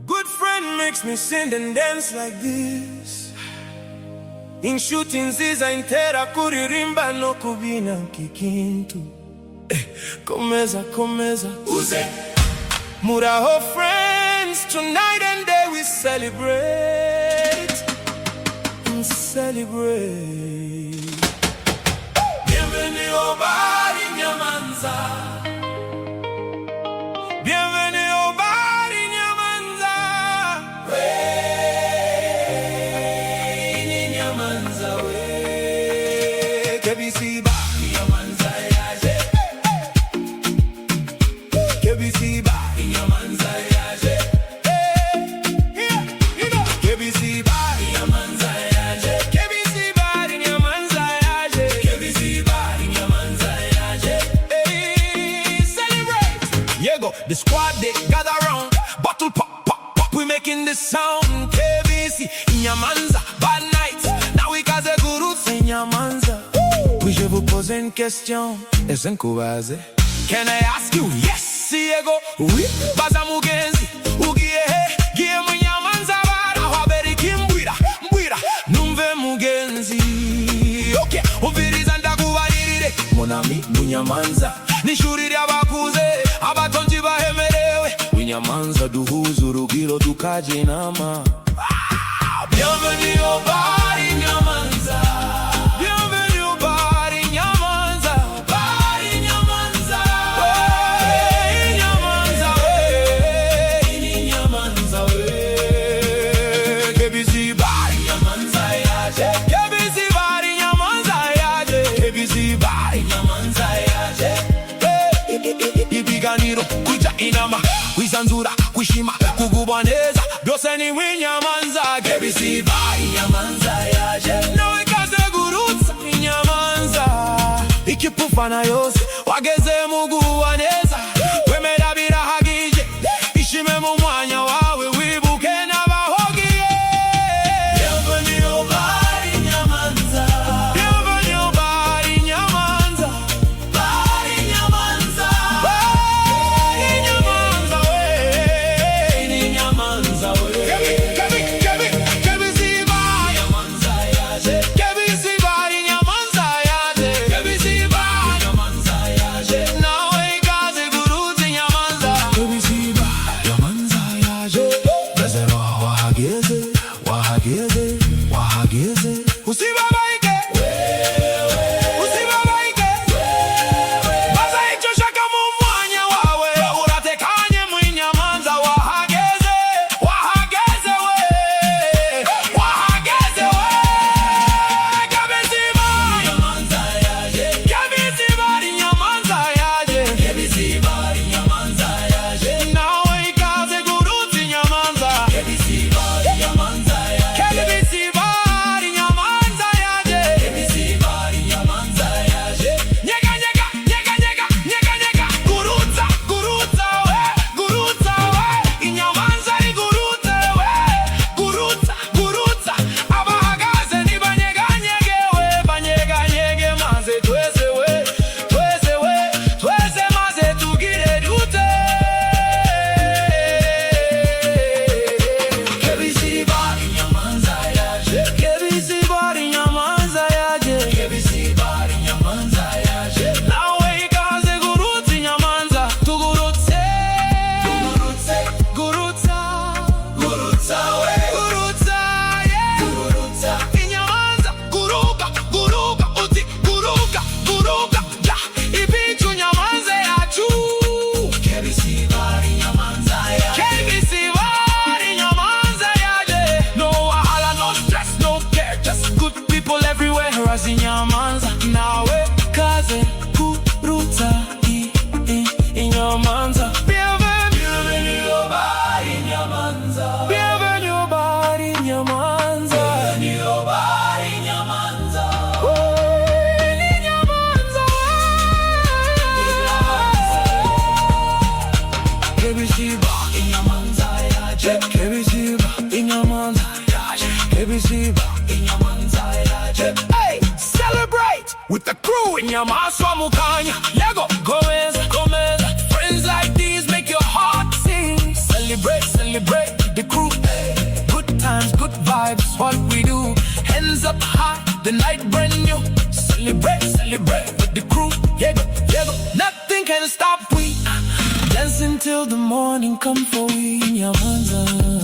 Good friend makes me sing and dance like this. In shootings intera kuririmba no kubina kikintu. Komeza, komeza, uze. Muraho friends, tonight and day we celebrate. Celebrate. Bienvenue au bar inyamanza. Bienvenue au bar inyamanza. Inyamanza we. Kebisi bar inyamanza yaje. Kebisi bar inyamanza yaje. Kebisi bar inyamanza yaje. Kebisi bar inyamanza yaje. Kebisi bar inyamanza yaje. Celebrate. Yego, the squad they gather round. Bottle pop, pop, pop. We making this sound. KBC inyamanza, bad night. Now we kaze guru inyamanza. Puis-je vous poser une question? Est-ce un kubaze? Can I ask you? Yes. Yego, oui. Baza mugenzi. Ugie, gie munyamanza bara. Waberi kimbwira, mbwira. Numve mugenzi. Okay. Umviriza ndakubarire. Monami, munyamanza. Nishurire abakuze. Abatonji bahemerewe. Inyamanza duhuza urugiro tukaje inama. Bienvenue au bar inyamanza. Bienvenue au bar inyamanza. Bar inyamanza. Inyamanza we. Inyamanza we. Kebisi bar inyamanza yaje. Kebisi bar inyamanza yaje. Kebisi bar inyamanza yaje. Ibiganiro kuja inama. Kwisanzura, kwishima, kuguboneza. Byose ni inyamanza. Kebisi bar inyamanza yaje. Nawe kaze gurutsa inyamanza. Ikipufana yose wageze muguboneza. Wemera birahagije. Ishime mu mwanya wawe wibuke n'abahogiye. Bienvenue au bar inyamanza. Bienvenue au bar inyamanza. Bar inyamanza. Bar inyamanza we. Inyamanza we. Kebisi bar inyamanza yaje. Kebisi bar inyamanza yaje. Kebisi bar inyamanza yaje. Nawe ikaze gurutsa inyamanza. Kebisi bar inyamanza yaje. Bezero wahageze, wahageze, wahageze. Usibabaike, usibabaike. Baza icyo ushaka mu mwanya wawe. Uratekanye mu inyamanza. Wahageze, wahageze we. Wahageze we. Kebisi bar inyamanza yaje. Kebisi bar inyamanza yaje. Kebisi bar inyamanza yaje. Nawe ikaze gurutsa inyamanza. Kebisi bar inyamanza yaje. Kebisi bar inyamanza yaje. Kebisi bar inyamanza yaje. Nyega nyega, nyega nyega, nyega nyega. Gurutsa, gurutsa we. Gurutsa we. Inyamanza igurutse we. Gurutsa, gurutsa. Abahagaze ntibanyeganyege we. Banyeganyege maze twese we. Twese we. Twese maze tugire dute. Kebisi bar inyamanza yaje. Kebisi bar inyamanza yaje. Kebisi bar inyamanza yaje. Nawe ikaze gurutsa inyamanza. Tugurutse. Tugurutse. Gurutsa. Gurutsa we. Gurutsa yeah. Gurutsa. Inyamanza. Guruka. Guruka. Uti. Guruka. Guruka. Ja. Ibicu inyamanza yacu. Kebisi bar inyamanza yaje. Kebisi bar inyamanza yaje. No wahala, no stress, no care. Just good people everywhere. As inyamanza. Nawe kaze gurutsa inyamanza. Bienvenue au bar inyamanza. Bienvenue au bar inyamanza. Bienvenue au bar inyamanza. Inyamanza. Kebisi bar inyamanza yaje. Kebisi bar inyamanza yaje. Kebisi bar inyamanza yaje. Hey, celebrate with the crew inyamaswa mukanya. Lego, gomeza, gomeza. Friends like these make your heart sing. Celebrate, celebrate. the crew. Good times, good vibes, what we do. Hands up high, the night brand new. Celebrate, celebrate with the crew. Yeah, yeah, nothing can stop we. Dancing till the morning come for we, inyamanza.